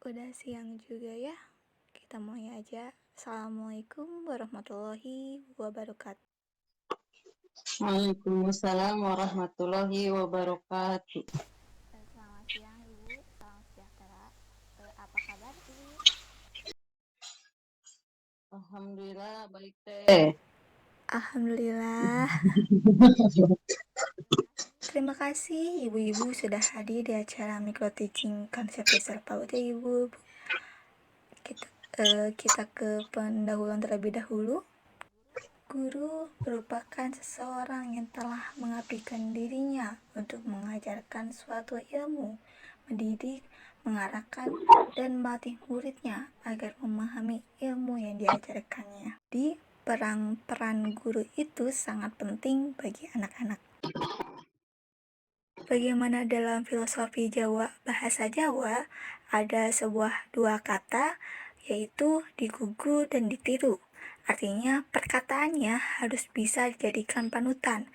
Udah siang juga ya, kita mulai aja. Assalamualaikum warahmatullahi wabarakatuh. Waalaikumsalam warahmatullahi wabarakatuh. Selamat siang Ibu, salam sejahtera. Apa kabar Ibu? Alhamdulillah baik teh. Alhamdulillah. Terima kasih ibu-ibu sudah hadir di acara micro teaching konsep dasar PAUD ya Ibu. Kita ke pendahuluan terlebih dahulu. Guru merupakan seseorang yang telah mengabdikan dirinya untuk mengajarkan suatu ilmu, mendidik, mengarahkan, dan melatih muridnya agar memahami ilmu yang diajarkannya. Di peran guru itu sangat penting bagi anak-anak. Bagaimana dalam filosofi Jawa, bahasa Jawa, ada dua kata, yaitu digugu dan ditiru. Artinya perkataannya harus bisa dijadikan panutan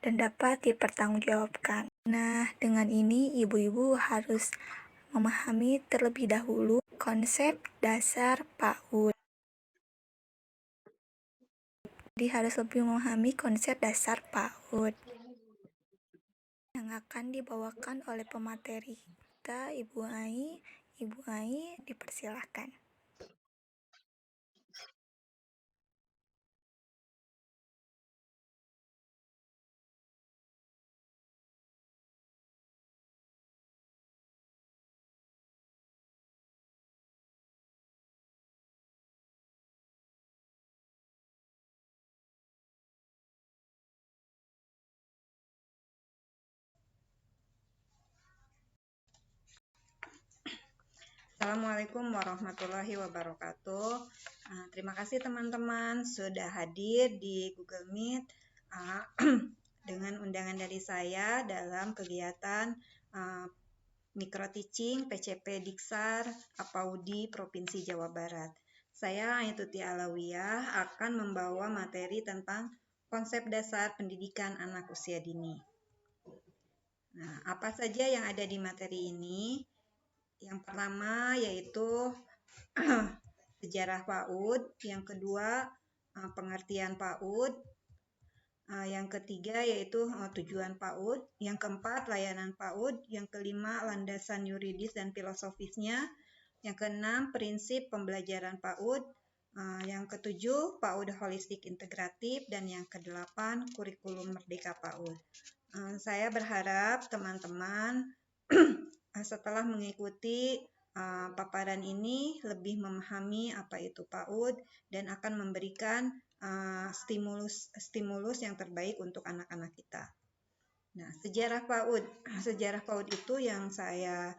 dan dapat dipertanggungjawabkan. Nah, dengan ini ibu-ibu harus memahami terlebih dahulu konsep dasar PAUD. Jadi harus lebih memahami konsep dasar PAUD yang akan dibawakan oleh pemateri kita, Ibu Ai. Ibu Ai, dipersilahkan. Assalamualaikum warahmatullahi wabarakatuh. Terima kasih teman-teman sudah hadir di Google Meet dengan undangan dari saya dalam kegiatan micro teaching PCP Diksar Apaudi Provinsi Jawa Barat. Saya Aituti Alawiyah akan membawa materi tentang konsep dasar pendidikan anak usia dini. Nah, apa saja yang ada di materi ini? Yang pertama yaitu sejarah PAUD, yang kedua pengertian PAUD, yang ketiga yaitu tujuan PAUD, yang keempat layanan PAUD, yang kelima landasan yuridis dan filosofisnya, yang keenam prinsip pembelajaran PAUD, yang ketujuh PAUD holistik integratif, dan yang kedelapan kurikulum merdeka PAUD. Saya berharap teman-teman setelah mengikuti paparan ini lebih memahami apa itu PAUD dan akan memberikan stimulus yang terbaik untuk anak-anak kita. Nah, sejarah PAUD itu yang saya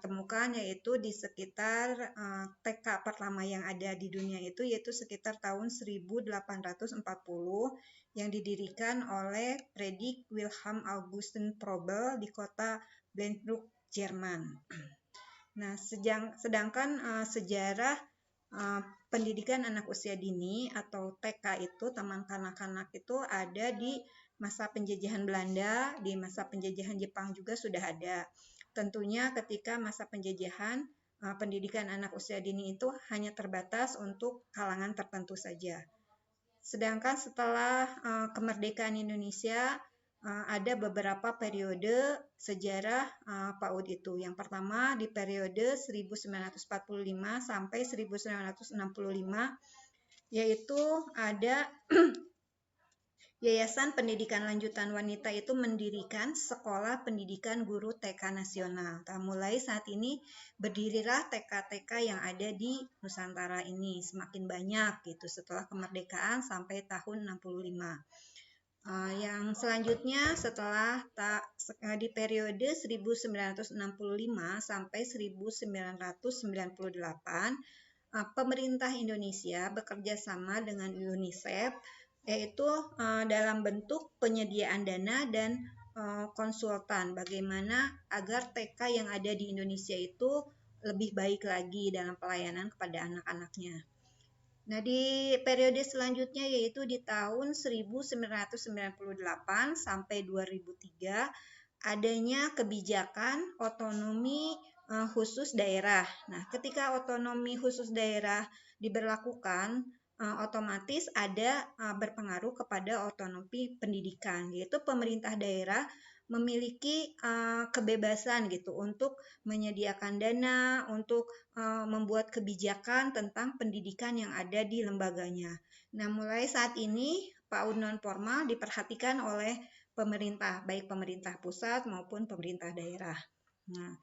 temukan yaitu di sekitar TK pertama yang ada di dunia itu yaitu sekitar tahun 1840 yang didirikan oleh Friedrich Wilhelm Augustin Froebel di kota Blenheim, Jerman. Nah, sedangkan sejarah pendidikan anak usia dini atau TK itu, taman kanak-kanak itu ada di masa penjajahan Belanda, di masa penjajahan Jepang juga sudah ada. Tentunya ketika masa penjajahan, pendidikan anak usia dini itu hanya terbatas untuk kalangan tertentu saja. Sedangkan setelah kemerdekaan Indonesia, ada beberapa periode sejarah PAUD itu. Yang pertama di periode 1945 sampai 1965, yaitu ada Yayasan Pendidikan Lanjutan Wanita itu mendirikan Sekolah Pendidikan Guru TK Nasional. Nah, mulai saat ini berdirilah TK-TK yang ada di Nusantara ini semakin banyak gitu setelah kemerdekaan sampai tahun 65. Yang selanjutnya setelah di periode 1965 sampai 1998, pemerintah Indonesia bekerja sama dengan UNICEF yaitu dalam bentuk penyediaan dana dan konsultan bagaimana agar TK yang ada di Indonesia itu lebih baik lagi dalam pelayanan kepada anak-anaknya. Nah, di periode selanjutnya yaitu di tahun 1998 sampai 2003 adanya kebijakan otonomi khusus daerah. Nah, ketika otonomi khusus daerah diberlakukan, otomatis ada berpengaruh kepada otonomi pendidikan, yaitu pemerintah daerah memiliki kebebasan gitu untuk menyediakan dana, untuk membuat kebijakan tentang pendidikan yang ada di lembaganya. Nah, mulai saat ini PAUD non formal diperhatikan oleh pemerintah, baik pemerintah pusat maupun pemerintah daerah. Nah,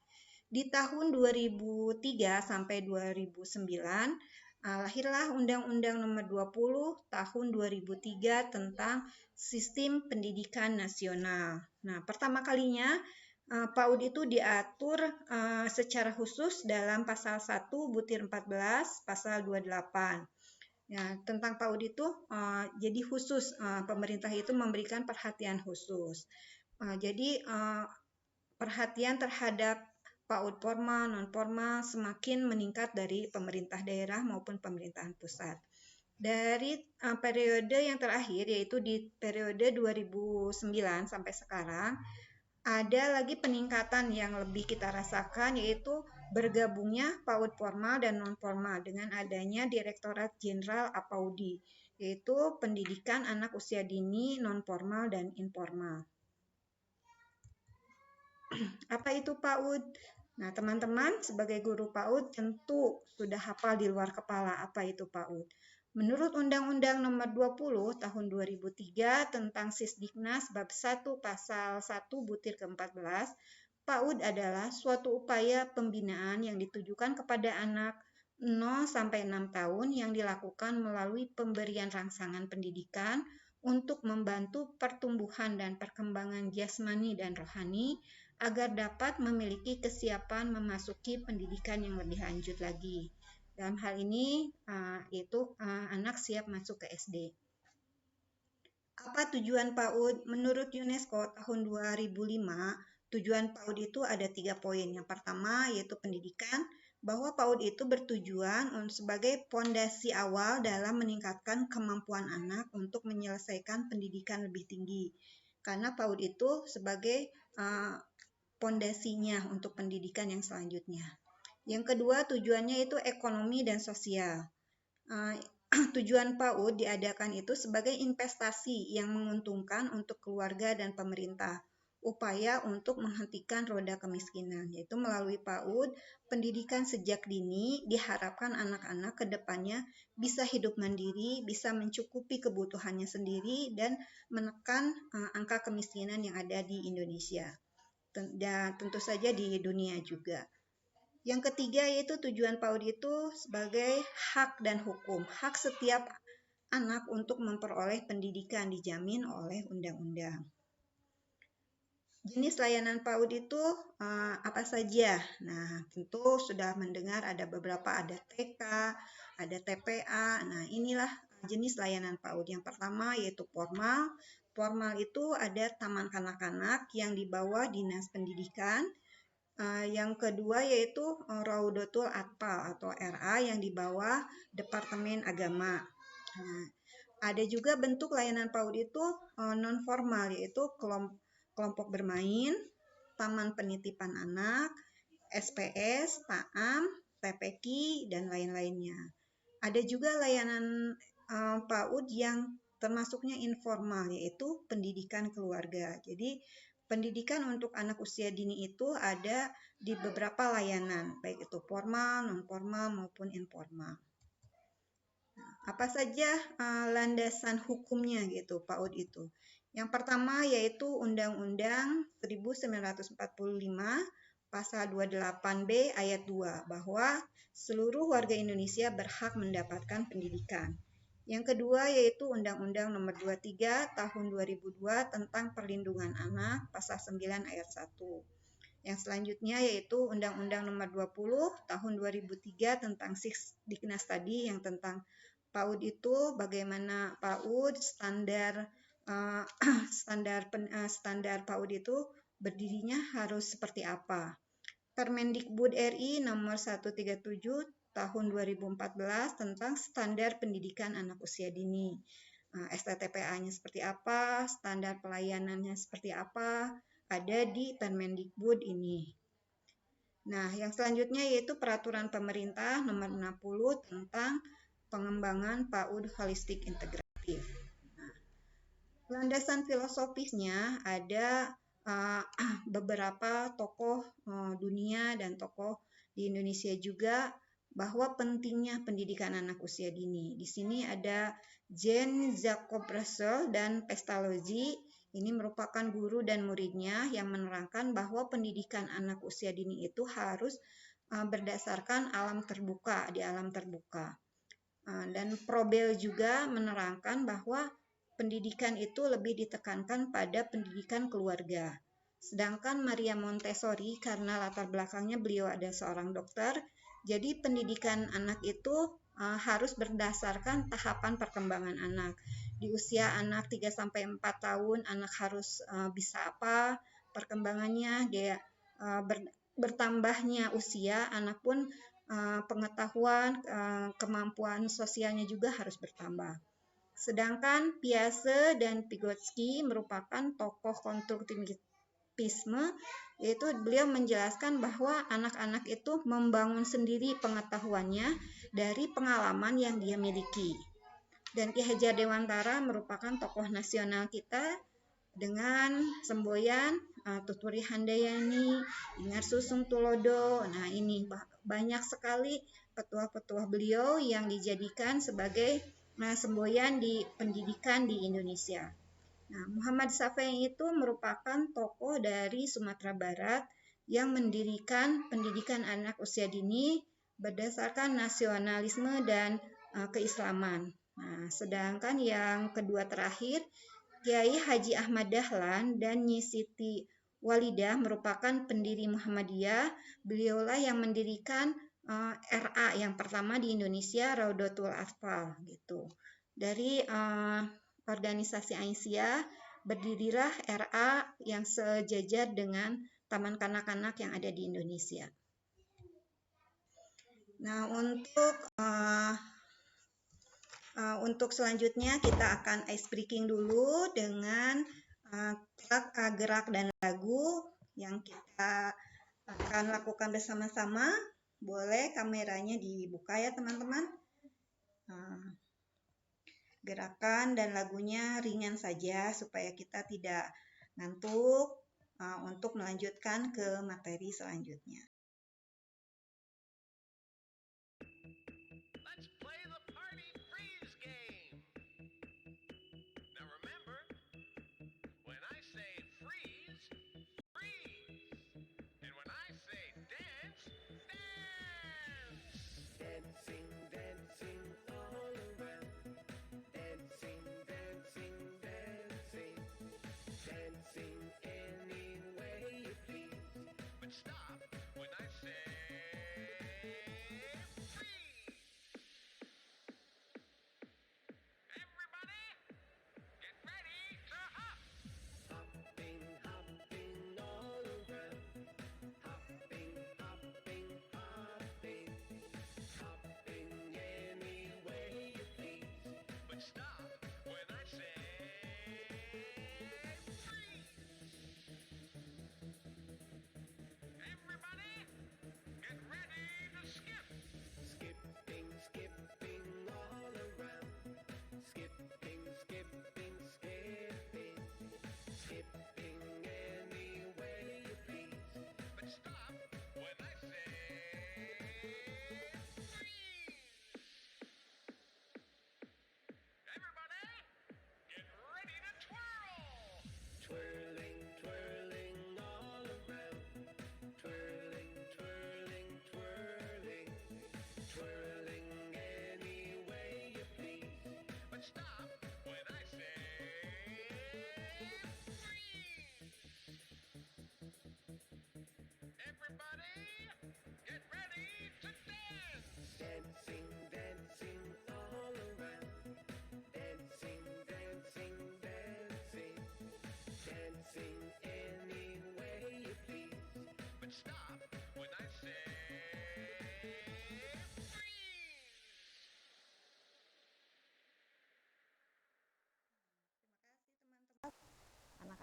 di tahun 2003 sampai 2009, lahirlah Undang-Undang Nomor 20 Tahun 2003 tentang Sistem Pendidikan Nasional. Nah, pertama kalinya PAUD itu diatur secara khusus dalam pasal 1 butir 14, pasal 28. Ya, tentang PAUD itu jadi khusus pemerintah itu memberikan perhatian khusus. Jadi perhatian terhadap PAUD formal, non formal semakin meningkat dari pemerintah daerah maupun pemerintahan pusat. Dari periode yang terakhir, yaitu di periode 2009 sampai sekarang, ada lagi peningkatan yang lebih kita rasakan, yaitu bergabungnya PAUD formal dan non formal dengan adanya Direktorat Jenderal APAUDI, yaitu pendidikan anak usia dini, non formal dan informal. Apa itu PAUD? Nah, teman-teman sebagai guru PAUD tentu sudah hafal di luar kepala apa itu PAUD. Menurut Undang-Undang Nomor 20 Tahun 2003 tentang Sisdiknas bab 1 pasal 1 butir ke-14, PAUD adalah suatu upaya pembinaan yang ditujukan kepada anak 0 sampai 6 tahun yang dilakukan melalui pemberian rangsangan pendidikan untuk membantu pertumbuhan dan perkembangan jasmani dan rohani agar dapat memiliki kesiapan memasuki pendidikan yang lebih lanjut lagi. Dalam hal ini, yaitu anak siap masuk ke SD. Apa tujuan PAUD? Menurut UNESCO tahun 2005, tujuan PAUD itu ada 3 poin. Yang pertama yaitu pendidikan, bahwa PAUD itu bertujuan sebagai fondasi awal dalam meningkatkan kemampuan anak untuk menyelesaikan pendidikan lebih tinggi. Karena PAUD itu sebagai fondasinya untuk pendidikan yang selanjutnya. Yang kedua, tujuannya itu ekonomi dan sosial. Tujuan PAUD diadakan itu sebagai investasi yang menguntungkan untuk keluarga dan pemerintah. Upaya untuk menghentikan roda kemiskinan, yaitu melalui PAUD, pendidikan sejak dini diharapkan anak-anak ke depannya bisa hidup mandiri, bisa mencukupi kebutuhannya sendiri, dan menekan angka kemiskinan yang ada di Indonesia. Dan tentu saja di dunia juga. Yang ketiga yaitu tujuan PAUD itu sebagai hak dan hukum. Hak setiap anak untuk memperoleh pendidikan dijamin oleh undang-undang. Jenis layanan PAUD itu apa saja? Nah, tentu sudah mendengar ada beberapa, ada TK, ada TPA. Nah, inilah jenis layanan PAUD. Yang pertama yaitu formal. Formal itu ada taman kanak-kanak yang di bawah Dinas Pendidikan. Yang kedua yaitu Raudatul Atfal atau RA yang di bawah Departemen Agama. Nah, ada juga bentuk layanan PAUD itu non formal, yaitu kelompok bermain, taman penitipan anak, SPS, TAAM, TPQ, dan lain-lainnya. Ada juga layanan PAUD yang termasuknya informal, yaitu pendidikan keluarga. Jadi, pendidikan untuk anak usia dini itu ada di beberapa layanan, baik itu formal, non-formal, maupun informal. Nah, apa saja landasan hukumnya gitu PAUD itu? Yang pertama yaitu Undang-Undang 1945 Pasal 28B ayat 2 bahwa seluruh warga Indonesia berhak mendapatkan pendidikan. Yang kedua yaitu Undang-Undang Nomor 23 Tahun 2002 tentang Perlindungan Anak Pasal 9 ayat 1. Yang selanjutnya yaitu Undang-Undang Nomor 20 Tahun 2003 tentang Sisdiknas tadi yang tentang PAUD itu bagaimana PAUD standar PAUD itu berdirinya harus seperti apa. Permendikbud RI nomor 137 tahun 2014 tentang standar pendidikan anak usia dini. STTPA-nya seperti apa, standar pelayanannya seperti apa, ada di Permendikbud ini. Nah, yang selanjutnya yaitu Peraturan Pemerintah Nomor 60 tentang pengembangan PAUD holistik integratif. Nah, landasan filosofisnya ada beberapa tokoh dunia dan tokoh di Indonesia juga bahwa pentingnya pendidikan anak usia dini. Di sini ada Jean Jacob Russell dan Pestalozzi. Ini merupakan guru dan muridnya yang menerangkan bahwa pendidikan anak usia dini itu harus berdasarkan alam terbuka, di alam terbuka. Dan Probel juga menerangkan bahwa pendidikan itu lebih ditekankan pada pendidikan keluarga. Sedangkan Maria Montessori, karena latar belakangnya beliau ada seorang dokter, jadi pendidikan anak itu harus berdasarkan tahapan perkembangan anak. Di usia anak 3-4 tahun, anak harus bisa apa perkembangannya, dia bertambahnya usia, anak pun pengetahuan, kemampuan sosialnya juga harus bertambah. Sedangkan Piaget dan Vygotsky merupakan tokoh konstruktivisme, yaitu beliau menjelaskan bahwa anak-anak itu membangun sendiri pengetahuannya dari pengalaman yang dia miliki. Dan Ki Hajar Dewantara merupakan tokoh nasional kita dengan semboyan Tuturi Handayani, Ingar Susung Tulodo. Nah, ini banyak sekali petuah-petuah beliau yang dijadikan sebagai semboyan di pendidikan di Indonesia. Nah, Muhammad Syafi'i itu merupakan tokoh dari Sumatera Barat yang mendirikan pendidikan anak usia dini berdasarkan nasionalisme dan keislaman. Nah, sedangkan yang kedua terakhir, Kiai Haji Ahmad Dahlan dan Nyi Siti Walidah merupakan pendiri Muhammadiyah. Beliaulah yang mendirikan RA yang pertama di Indonesia, Raudatul Atfal gitu. Dari organisasi Aisyah berdirilah RA yang sejajar dengan taman kanak-kanak yang ada di Indonesia. Nah, untuk selanjutnya kita akan ice breaking dulu dengan gerak dan lagu yang kita akan lakukan bersama-sama. Boleh kameranya dibuka ya teman-teman. Gerakan dan lagunya ringan saja supaya kita tidak ngantuk untuk melanjutkan ke materi selanjutnya.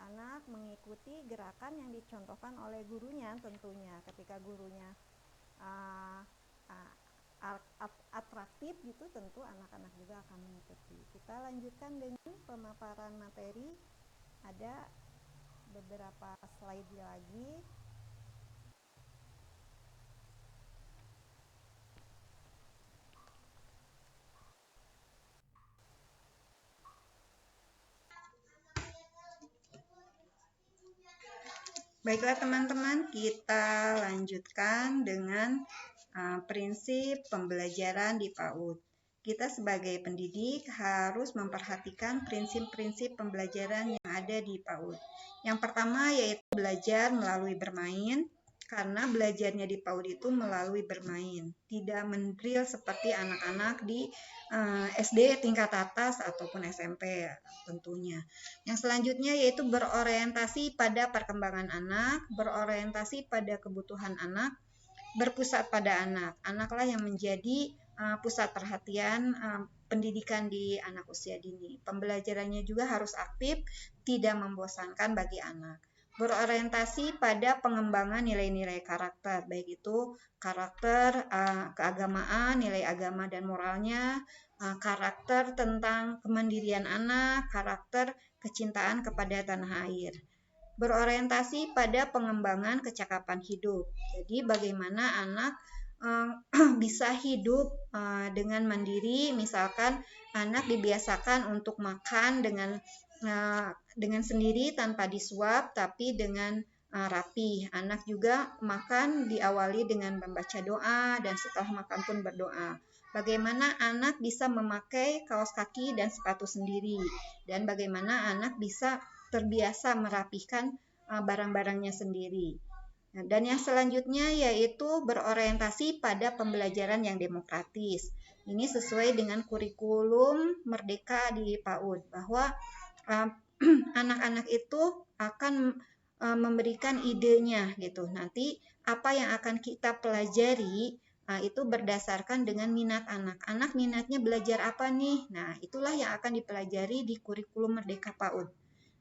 anak mengikuti gerakan yang dicontohkan oleh gurunya tentunya. Ketika gurunya atraktif gitu, tentu anak-anak juga akan mengikuti. Kita lanjutkan dengan pemaparan materi. Ada beberapa slide lagi. Baiklah teman-teman, kita lanjutkan dengan prinsip pembelajaran di PAUD. Kita sebagai pendidik harus memperhatikan prinsip-prinsip pembelajaran yang ada di PAUD. Yang pertama yaitu belajar melalui bermain, karena belajarnya di PAUD itu melalui bermain, tidak mendrill seperti anak-anak di SD tingkat atas ataupun SMP tentunya. Yang selanjutnya yaitu berorientasi pada perkembangan anak, berorientasi pada kebutuhan anak, berpusat pada anak. Anaklah yang menjadi pusat perhatian pendidikan di anak usia dini. Pembelajarannya juga harus aktif, tidak membosankan bagi anak. Berorientasi pada pengembangan nilai-nilai karakter, baik itu karakter keagamaan, nilai agama dan moralnya, karakter tentang kemandirian anak, karakter kecintaan kepada tanah air. Berorientasi pada pengembangan kecakapan hidup. Jadi bagaimana anak bisa hidup dengan mandiri, misalkan anak dibiasakan untuk makan dengan sendiri tanpa disuap, tapi dengan rapi. Anak juga makan diawali dengan membaca doa dan setelah makan pun berdoa. Bagaimana anak bisa memakai kaos kaki dan sepatu sendiri, dan bagaimana anak bisa terbiasa merapihkan barang-barangnya sendiri. Dan yang selanjutnya yaitu berorientasi pada pembelajaran yang demokratis. Ini sesuai dengan kurikulum Merdeka di PAUD, bahwa anak-anak itu akan memberikan idenya gitu. Nanti apa yang akan kita pelajari itu berdasarkan dengan minat anak. Anak minatnya belajar apa nih? Nah, itulah yang akan dipelajari di kurikulum Merdeka PAUD.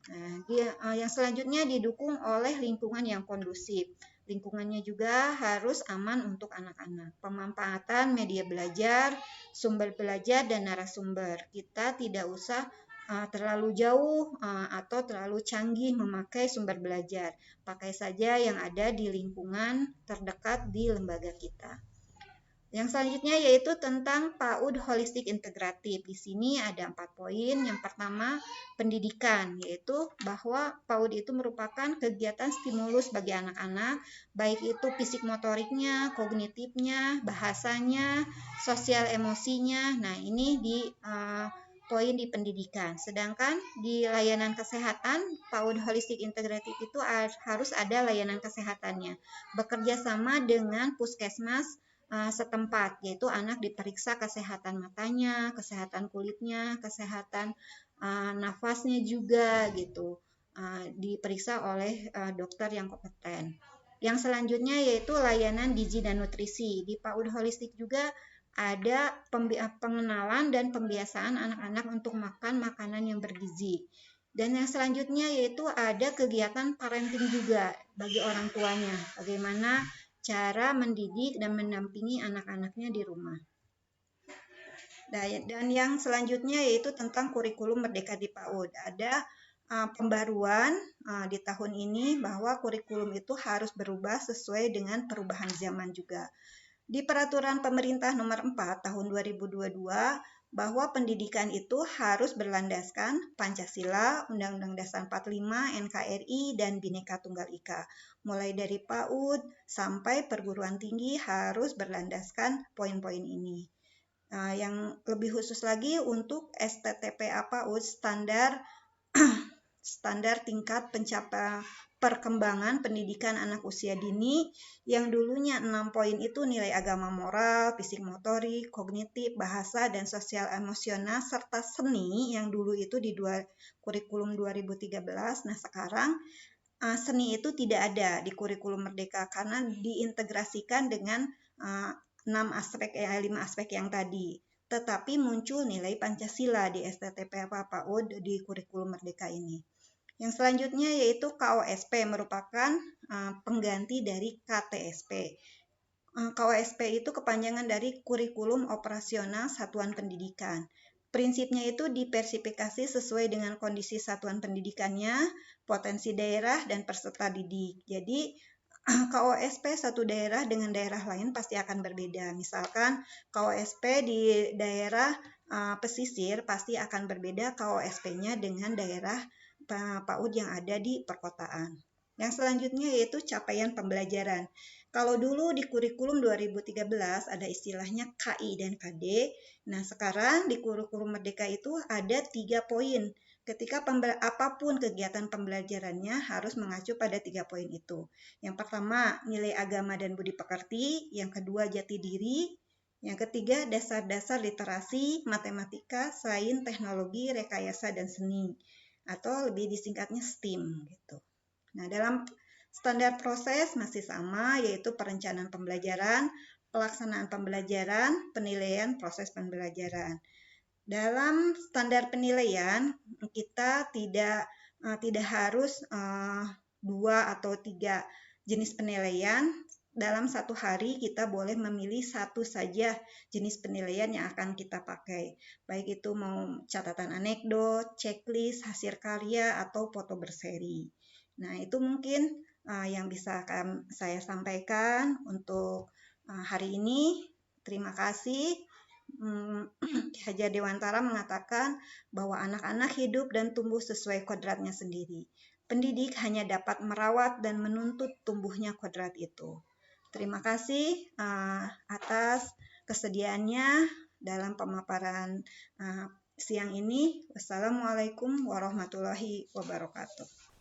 Nah, yang selanjutnya didukung oleh lingkungan yang kondusif. Lingkungannya juga harus aman untuk anak-anak. Pemanfaatan media belajar, sumber belajar, dan narasumber. Kita tidak usah terlalu jauh atau terlalu canggih memakai sumber belajar. Pakai saja yang ada di lingkungan terdekat di lembaga kita. Yang selanjutnya yaitu tentang PAUD Holistik Integratif. Di sini ada 4 poin. Yang pertama, pendidikan, yaitu bahwa PAUD itu merupakan kegiatan stimulus bagi anak-anak, baik itu fisik motoriknya, kognitifnya, bahasanya, sosial emosinya. Nah, ini di poin di pendidikan. Sedangkan di layanan kesehatan, PAUD Holistik Integratif itu harus ada layanan kesehatannya. Bekerja sama dengan puskesmas setempat, yaitu anak diperiksa kesehatan matanya, kesehatan kulitnya, kesehatan nafasnya juga gitu, diperiksa oleh dokter yang kompeten. Yang selanjutnya yaitu layanan gizi dan nutrisi. Di PAUD Holistik juga ada pengenalan dan pembiasaan anak-anak untuk makan makanan yang bergizi. Dan yang selanjutnya yaitu ada kegiatan parenting juga bagi orang tuanya. Bagaimana cara mendidik dan mendampingi anak-anaknya di rumah. Dan yang selanjutnya yaitu tentang kurikulum Merdeka di PAUD. Ada pembaruan di tahun ini bahwa kurikulum itu harus berubah sesuai dengan perubahan zaman juga. Di peraturan pemerintah nomor 4 tahun 2022 bahwa pendidikan itu harus berlandaskan Pancasila, Undang-Undang Dasar 45, NKRI, dan Bhinneka Tunggal Ika. Mulai dari PAUD sampai perguruan tinggi harus berlandaskan poin-poin ini. Yang lebih khusus lagi untuk STTPA PAUD, standar tingkat perkembangan pendidikan anak usia dini, yang dulunya 6 poin itu nilai agama moral, fisik motorik, kognitif, bahasa, dan sosial emosional, serta seni yang dulu itu di kurikulum 2013. Nah, sekarang seni itu tidak ada di kurikulum Merdeka karena diintegrasikan dengan 5 aspek yang tadi. Tetapi muncul nilai Pancasila di STTPA PAUD di kurikulum Merdeka ini. Yang selanjutnya yaitu KOSP, merupakan pengganti dari KTSP. KOSP itu kepanjangan dari Kurikulum Operasional Satuan Pendidikan. Prinsipnya itu diversifikasi sesuai dengan kondisi satuan pendidikannya, potensi daerah, dan peserta didik. Jadi, KOSP satu daerah dengan daerah lain pasti akan berbeda. Misalkan KOSP di daerah pesisir pasti akan berbeda KOSP-nya dengan daerah PAUD yang ada di perkotaan. Yang selanjutnya yaitu capaian pembelajaran. Kalau dulu di kurikulum 2013 ada istilahnya KI dan KD, nah sekarang di kurikulum Merdeka itu ada 3 poin. Ketika apapun kegiatan pembelajarannya harus mengacu pada 3 poin itu. Yang pertama, nilai agama dan budi pekerti. Yang kedua, jati diri. Yang ketiga, dasar-dasar literasi, matematika, sains, teknologi, rekayasa, dan seni. Atau lebih disingkatnya STEAM gitu. Nah, dalam standar proses masih sama, yaitu perencanaan pembelajaran, pelaksanaan pembelajaran, penilaian proses pembelajaran. Dalam standar penilaian, kita tidak harus 2 atau 3 jenis penilaian. Dalam satu hari kita boleh memilih satu saja jenis penilaian yang akan kita pakai. Baik itu mau catatan anekdot, checklist, hasil karya, atau foto berseri. Nah, itu mungkin yang bisa saya sampaikan untuk hari ini. Terima kasih. Ki Hajar Dewantara mengatakan bahwa anak-anak hidup dan tumbuh sesuai kodratnya sendiri. Pendidik hanya dapat merawat dan menuntut tumbuhnya kodrat itu. Terima kasih atas kesediaannya dalam pemaparan siang ini. Wassalamualaikum warahmatullahi wabarakatuh.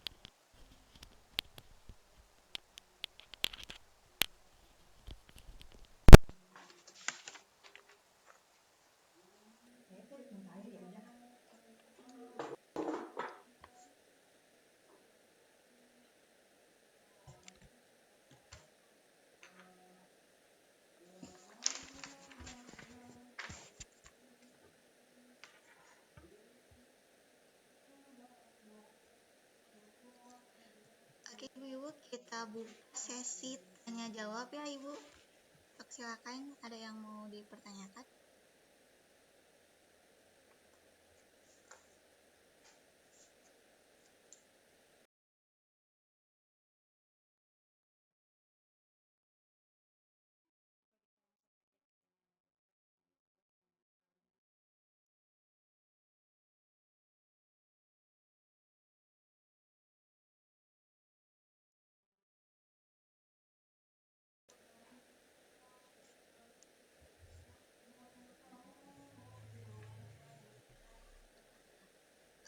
Oke Ibu, kita buka sesi tanya jawab ya Ibu. Silakan, ada yang mau dipertanyakan?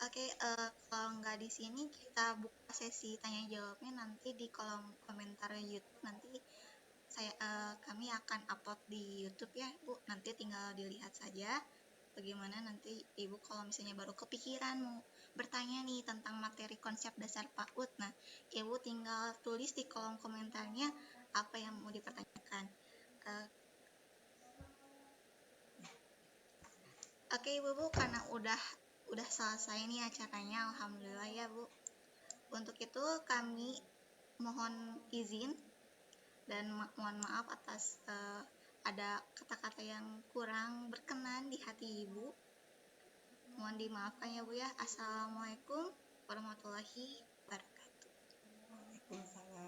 Oke, kalau nggak di sini kita buka sesi tanya jawabnya nanti di kolom komentar YouTube. Nanti kami akan upload di YouTube ya Bu. Nanti tinggal dilihat saja bagaimana nanti Ibu kalau misalnya baru kepikiran mau bertanya nih tentang materi konsep dasar PAUD. Nah, Ibu tinggal tulis di kolom komentarnya apa yang mau dipertanyakan. Oke Ibu, karena udah selesai nih acaranya, alhamdulillah ya Bu. Untuk itu kami mohon izin dan mohon maaf atas ada kata-kata yang kurang berkenan di hati Ibu. Mohon dimaafkan ya Bu ya. Assalamualaikum warahmatullahi wabarakatuh. Waalaikumsalam.